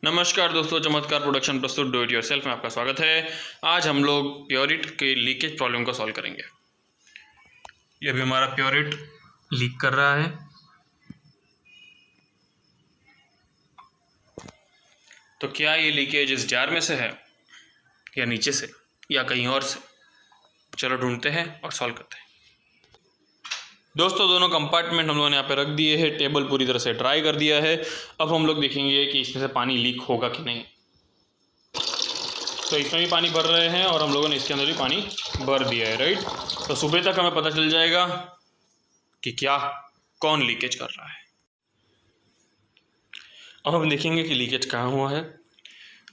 नमस्कार दोस्तों, चमत्कार प्रोडक्शन प्रस्तुत डू इट योरसेल्फ में आपका स्वागत है। आज हम लोग प्योरिट के लीकेज प्रॉब्लम को सॉल्व करेंगे। ये अभी हमारा प्योरिट लीक कर रहा है। तो क्या ये लीकेज इस जार में से है या नीचे से या कहीं और से? चलो ढूंढते हैं और सॉल्व करते हैं। दोस्तों, दोनों कंपार्टमेंट हम लोगों ने यहाँ पे रख दिए हैं। टेबल पूरी तरह से ड्राई कर दिया है। अब हम लोग देखेंगे कि इसमें से पानी लीक होगा कि नहीं। तो इसमें भी पानी भर रहे हैं और हम लोगों ने इसके अंदर भी पानी भर दिया है, राइट। तो सुबह तक हमें पता चल जाएगा कि क्या कौन लीकेज कर रहा है। अब हम देखेंगे कि लीकेज कहाँ हुआ है।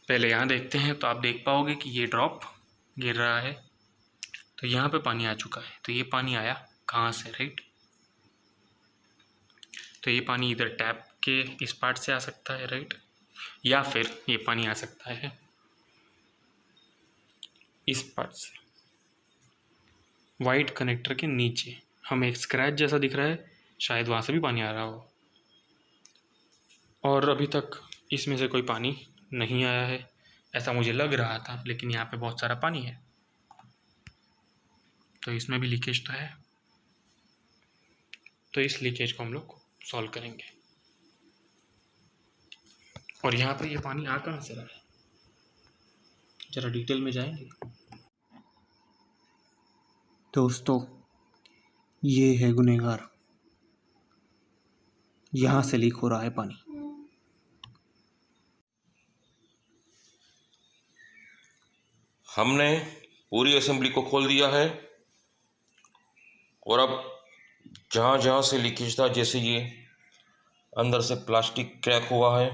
पहले यहाँ देखते हैं तो आप देख पाओगे कि ये ड्रॉप गिर रहा है। तो यहाँ पे पानी आ चुका है। तो ये पानी आया कहाँ से, राइट। तो ये पानी इधर टैप के इस पार्ट से आ सकता है, राइट, या फिर ये पानी आ सकता है इस पार्ट से, वाइट कनेक्टर के नीचे। हमें एक स्क्रैच जैसा दिख रहा है, शायद वहाँ से भी पानी आ रहा हो। और अभी तक इसमें से कोई पानी नहीं आया है, ऐसा मुझे लग रहा था, लेकिन यहाँ पे बहुत सारा पानी है। तो इसमें भी लीकेज तो है। तो इस लीकेज को हम लोग सॉल्व करेंगे। और यहाँ पे ये पानी आ कहाँ से रहा है, ज़रा डिटेल में जाएंगे। दोस्तों, ये है गुनहगार। यहाँ से लीक हो रहा है पानी। हमने पूरी असेंबली को खोल दिया है और अब जहाँ जहाँ से लीकेज था, जैसे ये अंदर से प्लास्टिक क्रैक हुआ है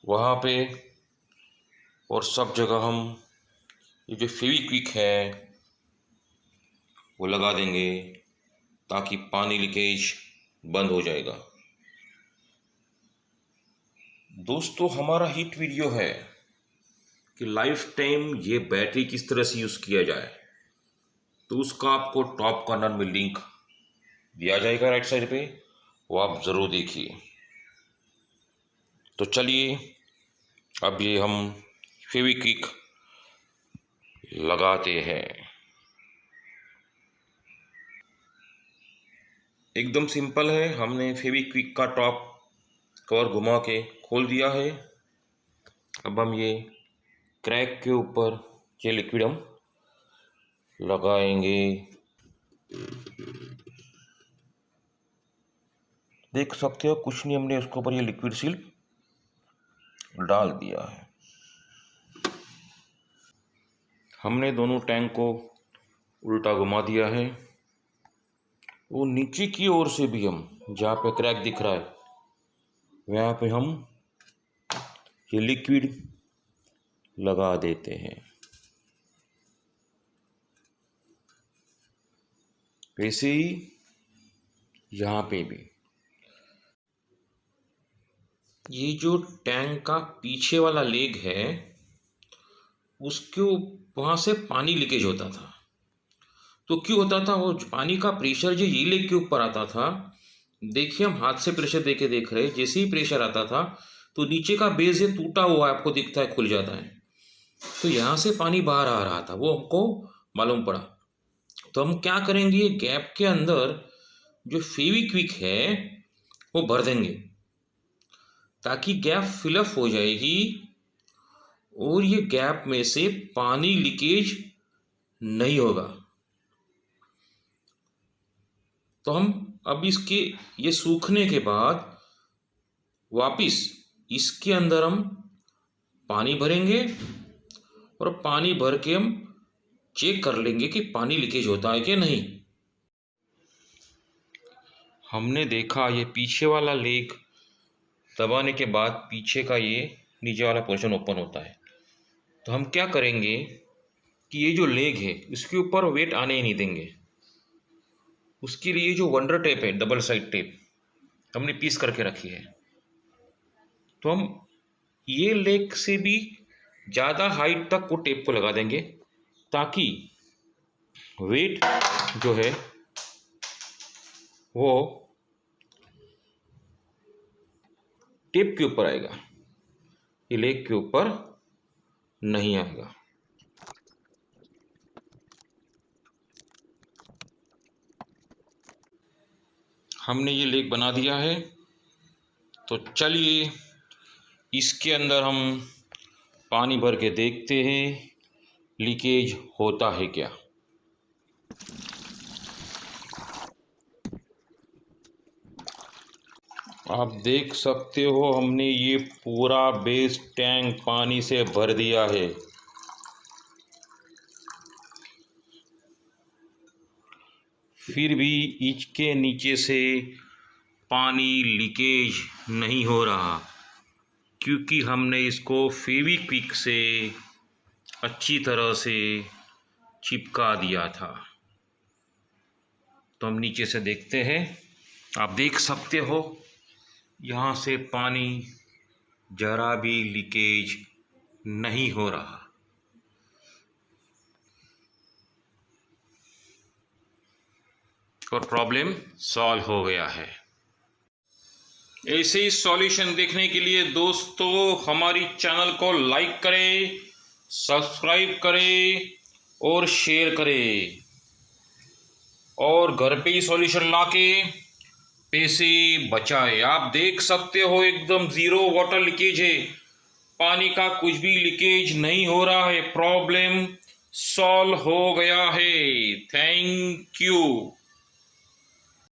वहाँ पे, और सब जगह हम ये जो फेविक्विक है वो लगा देंगे ताकि पानी लीकेज बंद हो जाएगा। दोस्तों, हमारा हिट वीडियो है कि लाइफ टाइम ये बैटरी किस तरह से यूज़ किया जाए, तो उसका आपको टॉप कॉर्नर में लिंक दिया जाएगा राइट साइड पे, वो आप ज़रूर देखिए। तो चलिए अब ये हम फेविक्विक लगाते हैं। एकदम सिंपल है। हमने फेविक्विक का टॉप कवर घुमा के खोल दिया है। अब हम ये क्रैक के ऊपर ये लिक्विड हम लगाएंगे। देख सकते हो, कुछ नहीं, हमने उसके ऊपर ये लिक्विड सील डाल दिया है। हमने दोनों टैंक को उल्टा घुमा दिया है। वो नीचे की ओर से भी हम, जहाँ पे क्रैक दिख रहा है वहाँ पे हम ये लिक्विड लगा देते हैं। वैसे ही यहाँ पे भी ये जो टैंक का पीछे वाला लेग है उसके वहाँ से पानी लीकेज होता था। तो क्यों होता था? वो पानी का प्रेशर जो ये लेग के ऊपर आता था, देखिए हम हाथ से प्रेशर देके देख रहे हैं, जैसे ही प्रेशर आता था तो नीचे का बेस ये टूटा हुआ आपको दिखता है, खुल जाता है। तो यहाँ से पानी बाहर आ रहा था, वो हमको मालूम पड़ा। तो हम क्या करेंगे, ये गैप के अंदर जो फेविक्विक है वो भर देंगे ताकि गैप फिलअप हो जाएगी और ये गैप में से पानी लीकेज नहीं होगा। तो हम अब इसके ये सूखने के बाद वापिस इसके अंदर हम पानी भरेंगे और पानी भर के हम चेक कर लेंगे कि पानी लीकेज होता है कि नहीं। हमने देखा ये पीछे वाला लेग दबाने के बाद पीछे का ये नीचे वाला पोर्शन ओपन होता है। तो हम क्या करेंगे कि ये जो लेग है उसके ऊपर वेट आने ही नहीं देंगे। उसके लिए जो वंडर टेप है, डबल साइड टेप, हमने पीस करके रखी है। तो हम ये लेग से भी ज़्यादा हाइट तक वो टेप को लगा देंगे ताकि वेट जो है वो टेप के ऊपर आएगा। ये लेग के ऊपर नहीं आएगा। हमने ये लेग बना दिया है, तो चलिए इसके अंदर हम पानी भर के देखते हैं लीकेज होता है क्या। आप देख सकते हो हमने ये पूरा बेस टैंक पानी से भर दिया है। फिर भी इसके नीचे से पानी लीकेज नहीं हो रहा, क्योंकि हमने इसको फेविक्विक से अच्छी तरह से चिपका दिया था। तो हम नीचे से देखते हैं। आप देख सकते हो यहाँ से पानी जरा भी लीकेज नहीं हो रहा। और प्रॉब्लम सॉल्व हो गया है। ऐसे ही सॉल्यूशन देखने के लिए दोस्तों हमारी चैनल को लाइक करें, सब्सक्राइब करें और शेयर करें, और घर पे ही सॉल्यूशन लाके पैसे बचाए। आप देख सकते हो एकदम ज़ीरो वाटर लीकेज है, पानी का कुछ भी लीकेज नहीं हो रहा है। प्रॉब्लम सॉल्व हो गया है। Thank you.